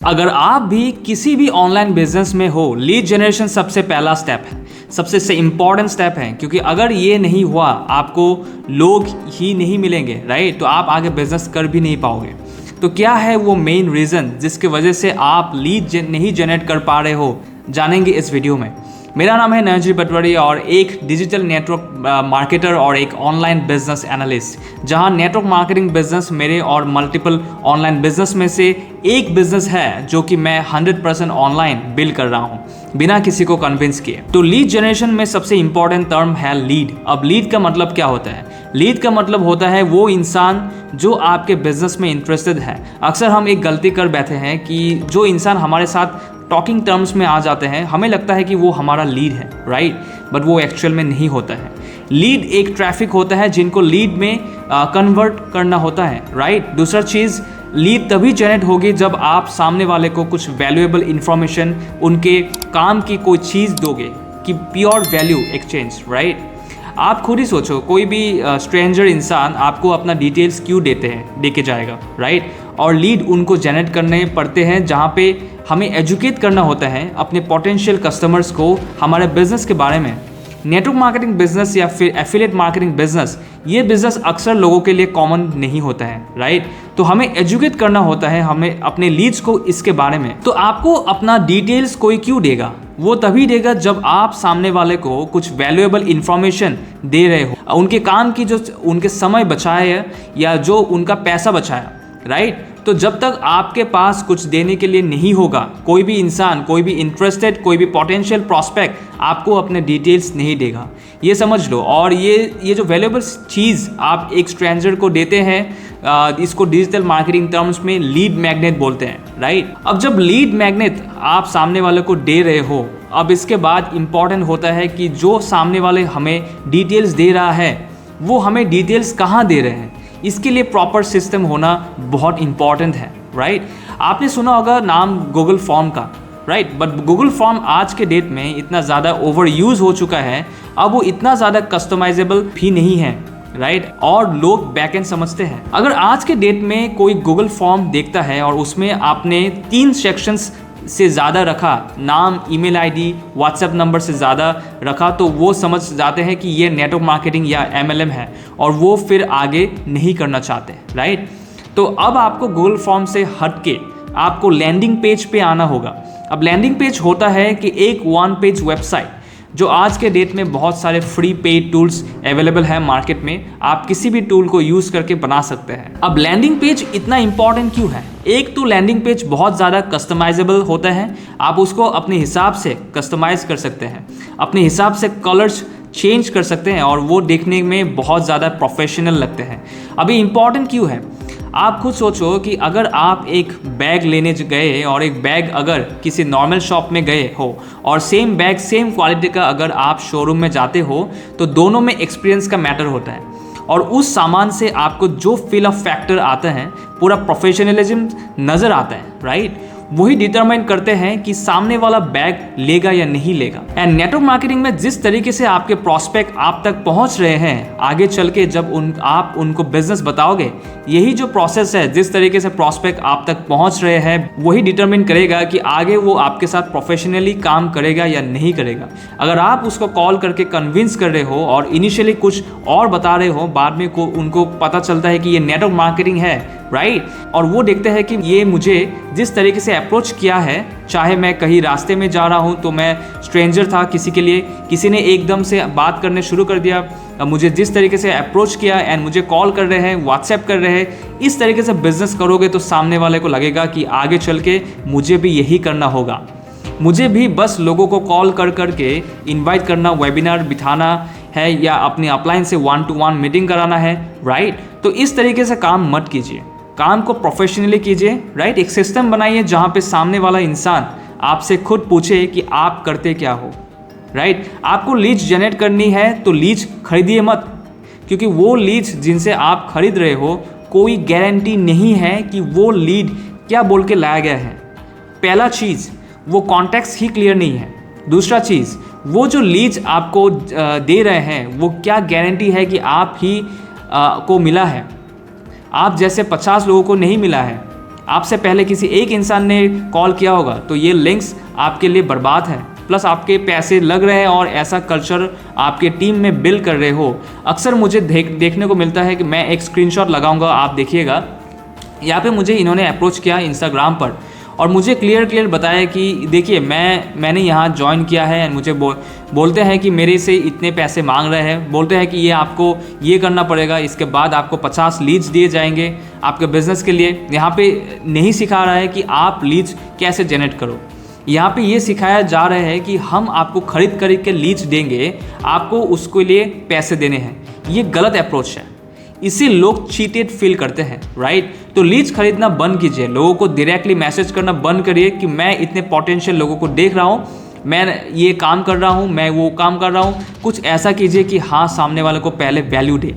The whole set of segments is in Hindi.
अगर आप भी किसी भी ऑनलाइन बिजनेस में हो, लीड जनरेशन सबसे पहला स्टेप है, सबसे इम्पॉर्टेंट स्टेप है, क्योंकि अगर ये नहीं हुआ, आपको लोग ही नहीं मिलेंगे, राइट? तो आप आगे बिजनेस कर भी नहीं पाओगे। तो क्या है वो मेन रीज़न जिसके वजह से आप लीड नहीं जनरेट कर पा रहे हो, जानेंगे इस वीडियो में। मेरा नाम है नयनजी पटवारी और एक डिजिटल नेटवर्क मार्केटर और एक ऑनलाइन बिजनेस एनालिस्ट, जहां नेटवर्क मार्केटिंग बिजनेस मेरे और मल्टीपल ऑनलाइन बिजनेस में से एक बिजनेस है जो कि मैं 100% ऑनलाइन बिल्ड कर रहा हूं बिना किसी को कन्विंस किए। तो लीड जनरेशन में सबसे इंपॉर्टेंट टर्म है लीड। अब लीड का मतलब क्या होता है? लीड का मतलब होता है वो इंसान जो आपके बिजनेस में इंटरेस्टेड है। अक्सर हम एक गलती कर बैठे हैं कि जो इंसान हमारे साथ टॉकिंग टर्म्स में आ जाते हैं, हमें लगता है कि वो हमारा लीड है, राइट? बट वो एक्चुअल में नहीं होता है। लीड एक ट्रैफिक होता है जिनको लीड में कन्वर्ट करना होता है, राइट? दूसरा चीज़, लीड तभी जनरेट होगी जब आप सामने वाले को कुछ वैल्यूएबल इंफॉर्मेशन, उनके काम की कोई चीज़ दोगे, कि प्योर वैल्यू एक्सचेंज, राइट? आप खुद ही सोचो, कोई भी स्ट्रेंजर इंसान आपको अपना डिटेल्स क्यों दे के जाएगा, राइट? और लीड उनको जनरेट करने पड़ते हैं जहाँ पे हमें एजुकेट करना होता है अपने पोटेंशियल कस्टमर्स को हमारे बिजनेस के बारे में। नेटवर्क मार्केटिंग बिजनेस या फिर एफिलिएट मार्केटिंग बिजनेस, ये बिजनेस अक्सर लोगों के लिए कॉमन नहीं होता है, राइट? तो हमें एजुकेट करना होता है हमें अपने लीड्स को इसके बारे में। तो आपको अपना डिटेल्स कोई क्यों देगा? वो तभी देगा जब आप सामने वाले को कुछ वैल्यूएबल इंफॉर्मेशन दे रहे हो, उनके काम की, जो उनके समय बचाए या जो उनका पैसा बचाया, राइट? तो जब तक आपके पास कुछ देने के लिए नहीं होगा, कोई भी इंसान, कोई भी इंटरेस्टेड, कोई भी पोटेंशियल प्रॉस्पेक्ट आपको अपने डिटेल्स नहीं देगा, ये समझ लो। और ये जो वैल्यूएबल चीज़ आप एक स्ट्रेंजर को देते हैं, इसको डिजिटल मार्केटिंग टर्म्स में लीड मैग्नेट बोलते हैं, राइट? अब जब लीड मैग्नेट आप सामने वाले को दे रहे हो, अब इसके बाद इम्पॉर्टेंट होता है कि जो सामने वाले हमें डिटेल्स दे रहा है, वो हमें डिटेल्स कहाँ दे रहे हैं, इसके लिए प्रॉपर सिस्टम होना बहुत इंपॉर्टेंट है, राइट? आपने सुना होगा नाम गूगल फॉर्म का, राइट? बट गूगल फॉर्म आज के डेट में इतना ज़्यादा ओवर यूज़ हो चुका है, अब वो इतना ज़्यादा कस्टमाइजेबल भी नहीं है, राइट? और लोग बैकएंड समझते हैं। अगर आज के डेट में कोई गूगल फॉर्म देखता है और उसमें आपने 3 सेक्शंस से ज़्यादा रखा, नाम, ईमेल आईडी, व्हाट्सएप नंबर से ज़्यादा रखा, तो वो समझ जाते हैं कि ये नेटवर्क मार्केटिंग या MLM है और वो फिर आगे नहीं करना चाहते, राइट? तो अब आपको गूगल फॉर्म से हट के आपको लैंडिंग पेज पे आना होगा। अब लैंडिंग पेज होता है कि एक 1 पेज वेबसाइट, जो आज के डेट में बहुत सारे फ्री पेड टूल्स अवेलेबल है मार्केट में, आप किसी भी टूल को यूज़ करके बना सकते हैं। अब लैंडिंग पेज इतना इंपॉर्टेंट क्यों है? एक तो लैंडिंग पेज बहुत ज़्यादा कस्टमाइजेबल होता है, आप उसको अपने हिसाब से कस्टमाइज़ कर सकते हैं, अपने हिसाब से कलर्स चेंज कर सकते हैं और वो देखने में बहुत ज़्यादा प्रोफेशनल लगते हैं। अभी इम्पॉर्टेंट क्यों है? आप खुद सोचो कि अगर आप एक बैग लेने गए और एक बैग अगर किसी नॉर्मल शॉप में गए हो और सेम बैग सेम क्वालिटी का अगर आप शोरूम में जाते हो, तो दोनों में एक्सपीरियंस का मैटर होता है और उस सामान से आपको जो फील ऑफ फैक्टर आता है, पूरा प्रोफेशनलिज्म नज़र आता है, राइट? वही डिटरमाइन करते हैं कि सामने वाला बैग लेगा या नहीं लेगा। एंड नेटवर्क मार्केटिंग में जिस तरीके से आपके प्रॉस्पेक्ट आप तक पहुंच रहे हैं, आगे चल के जब आप उनको बिजनेस बताओगे, यही जो प्रोसेस है, जिस तरीके से प्रॉस्पेक्ट आप तक पहुंच रहे हैं, वही डिटरमाइन करेगा कि आगे वो आपके साथ प्रोफेशनली काम करेगा या नहीं करेगा। अगर आप उसको कॉल करके कन्विंस कर रहे हो और इनिशियली कुछ और बता रहे हो, बाद में उनको पता चलता है कि ये नेटवर्क मार्केटिंग है, राइट? और वो देखते हैं कि ये मुझे जिस तरीके से अप्रोच किया है, चाहे मैं कहीं रास्ते में जा रहा हूँ तो मैं स्ट्रेंजर था किसी के लिए, किसी ने एकदम से बात करने शुरू कर दिया, मुझे जिस तरीके से अप्रोच किया एंड मुझे कॉल कर रहे हैं, व्हाट्सएप कर रहे हैं, इस तरीके से बिजनेस करोगे तो सामने वाले को लगेगा कि आगे चल के मुझे भी यही करना होगा, मुझे भी बस लोगों को कॉल कर करके इनवाइट करना, वेबिनार बिठाना है या अपने अपलाइन से 1-to-1 मीटिंग कराना है, राइट? तो इस तरीके से काम मत कीजिए, काम को प्रोफेशनली कीजिए, राइट? एक सिस्टम बनाइए जहाँ पे सामने वाला इंसान आपसे खुद पूछे कि आप करते क्या हो, राइट? आपको लीड्स जनरेट करनी है तो लीड्स खरीदिए मत, क्योंकि वो लीड्स जिनसे आप खरीद रहे हो, कोई गारंटी नहीं है कि वो लीड क्या बोल के लाया गया है। पहला चीज़, वो कॉन्टेक्स्ट ही क्लियर नहीं है। दूसरा चीज़, वो जो लीड्स आपको दे रहे हैं, वो क्या गारंटी है कि आप ही को मिला है? आप जैसे 50 लोगों को नहीं मिला है। आपसे पहले किसी एक इंसान ने कॉल किया होगा तो ये लिंक्स आपके लिए बर्बाद है, प्लस आपके पैसे लग रहे हैं और ऐसा कल्चर आपके टीम में बिल्ड कर रहे हो। अक्सर मुझे देखने को मिलता है कि मैं एक स्क्रीनशॉट लगाऊंगा, आप देखिएगा। यहाँ पे मुझे इन्होंने अप्रोच किया इंस्टाग्राम पर और मुझे क्लियर बताया कि देखिए मैंने यहाँ ज्वाइन किया है एंड मुझे बोलते हैं कि मेरे से इतने पैसे मांग रहे हैं, बोलते हैं कि ये आपको ये करना पड़ेगा, इसके बाद आपको 50 लीड्स दिए जाएंगे आपके बिज़नेस के लिए। यहाँ पे नहीं सिखा रहा है कि आप लीड्स कैसे जनरेट करो, यहाँ पे ये सिखाया जा रहा है कि हम आपको खरीद के लीड्स देंगे, आपको उसके लिए पैसे देने हैं। ये गलत अप्रोच है, इसी लोग चीटेड फील करते हैं, राइट। तो लीड्स खरीदना बंद कीजिए, लोगों को डायरेक्टली मैसेज करना बंद करिए कि मैं इतने पोटेंशियल लोगों को देख रहा हूँ, मैं ये काम कर रहा हूँ, मैं वो काम कर रहा हूँ। कुछ ऐसा कीजिए कि हाँ, सामने वाले को पहले वैल्यू दे,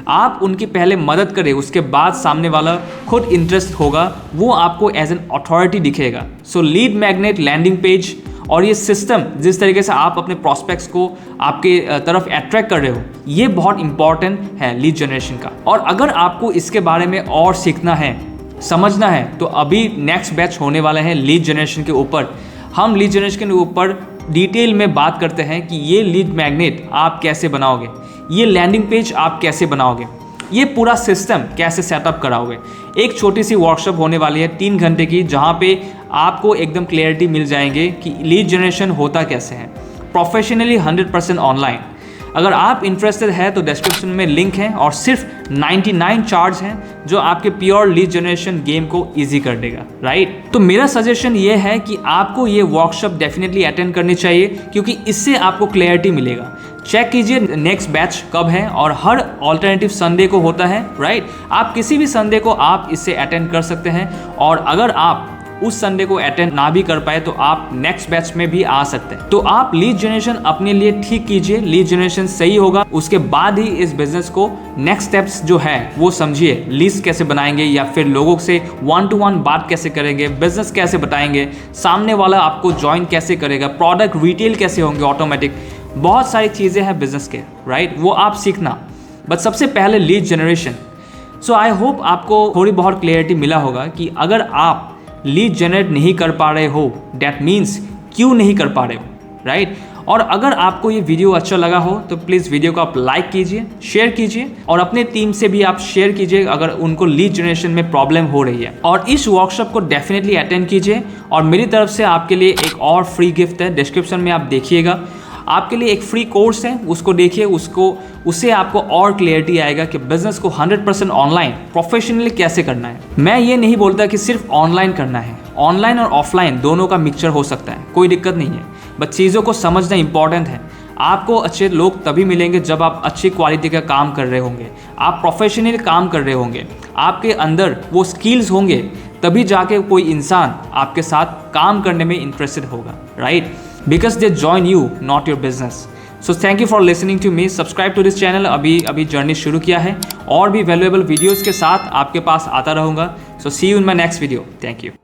आप उनकी पहले मदद करें, उसके बाद सामने वाला खुद इंटरेस्ट होगा, वो आपको एज एन अथॉरिटी दिखेगा। So lead magnet, landing page और ये सिस्टम जिस तरीके से आप अपने प्रॉस्पेक्ट्स को आपके तरफ अट्रैक्ट कर रहे हो, ये बहुत इंपॉर्टेंट है लीड जनरेशन का। और अगर आपको इसके बारे में और सीखना है, समझना है, तो अभी नेक्स्ट बैच होने वाला है लीड जनरेशन के ऊपर। हम लीड जनरेशन के ऊपर डिटेल में बात करते हैं कि ये लीड मैग्नेट आप कैसे बनाओगे, ये लैंडिंग पेज आप कैसे बनाओगे, ये पूरा सिस्टम कैसे सेटअप कराओगे। एक छोटी सी वर्कशॉप होने वाली है 3 घंटे की, जहाँ पे आपको एकदम क्लियरिटी मिल जाएंगे कि लीड जनरेशन होता कैसे है प्रोफेशनली, 100% ऑनलाइन। अगर आप इंटरेस्टेड है तो डिस्क्रिप्शन में लिंक है और सिर्फ 99 चार्ज हैं जो आपके प्योर लीड जनरेशन गेम को इजी कर देगा, राइट। तो मेरा सजेशन ये है कि आपको ये वर्कशॉप डेफिनेटली अटेंड करनी चाहिए, क्योंकि इससे आपको क्लैरिटी मिलेगा। चेक कीजिए नेक्स्ट बैच कब है, और हर ऑल्टरनेटिव संडे को होता है, राइट। आप किसी भी संडे को आप इससे अटेंड कर सकते हैं, और अगर आप उस संडे को अटेंड ना भी कर पाए तो आप नेक्स्ट बैच में भी आ सकते हैं। तो आप लीड जनरेशन अपने लिए ठीक कीजिए, लीड जनरेशन सही होगा, उसके बाद ही इस बिजनेस को नेक्स्ट स्टेप्स जो है वो समझिए। लिस्ट कैसे बनाएंगे, या फिर लोगों से 1 to 1 बात कैसे करेंगे, बिजनेस कैसे बताएंगे, सामने वाला आपको ज्वाइन कैसे करेगा, प्रोडक्ट रिटेल कैसे होंगे ऑटोमेटिक, बहुत सारी चीज़ें हैं बिजनेस के, राइट, वो आप सीखना। बट सबसे पहले lead generation. So I hope आपको थोड़ी बहुत क्लियरिटी मिला होगा कि अगर आप लीड जनरेट नहीं कर पा रहे हो, डैट मीन्स क्यों नहीं कर पा रहे हो, राइट। और अगर आपको ये वीडियो अच्छा लगा हो तो प्लीज़ वीडियो को आप लाइक कीजिए, शेयर कीजिए, और अपने टीम से भी आप शेयर कीजिए अगर उनको लीड जनरेशन में प्रॉब्लम हो रही है। और इस वर्कशॉप को डेफिनेटली अटेंड कीजिए। और मेरी तरफ से आपके लिए एक और फ्री गिफ्ट है, डिस्क्रिप्शन में आप देखिएगा, आपके लिए एक फ्री कोर्स है, उसको देखिए, उससे आपको और क्लियरिटी आएगा कि बिजनेस को 100% ऑनलाइन प्रोफेशनली कैसे करना है। मैं ये नहीं बोलता कि सिर्फ ऑनलाइन करना है, ऑनलाइन और ऑफलाइन दोनों का मिक्सचर हो सकता है, कोई दिक्कत नहीं है, बट चीज़ों को समझना इंपॉर्टेंट है। आपको अच्छे लोग तभी मिलेंगे जब आप अच्छी क्वालिटी का काम कर रहे होंगे, आप प्रोफेशनली काम कर रहे होंगे, आपके अंदर वो स्किल्स होंगे, तभी जाके कोई इंसान आपके साथ काम करने में इंटरेस्टेड होगा, right, because they join you, not your business. So thank you for listening to me, subscribe to this channel. अभी जर्नी शुरू किया है, और भी वैल्यूएबल वीडियोज़ के साथ आपके पास आता रहूँगा। So see you in my next video, thank you.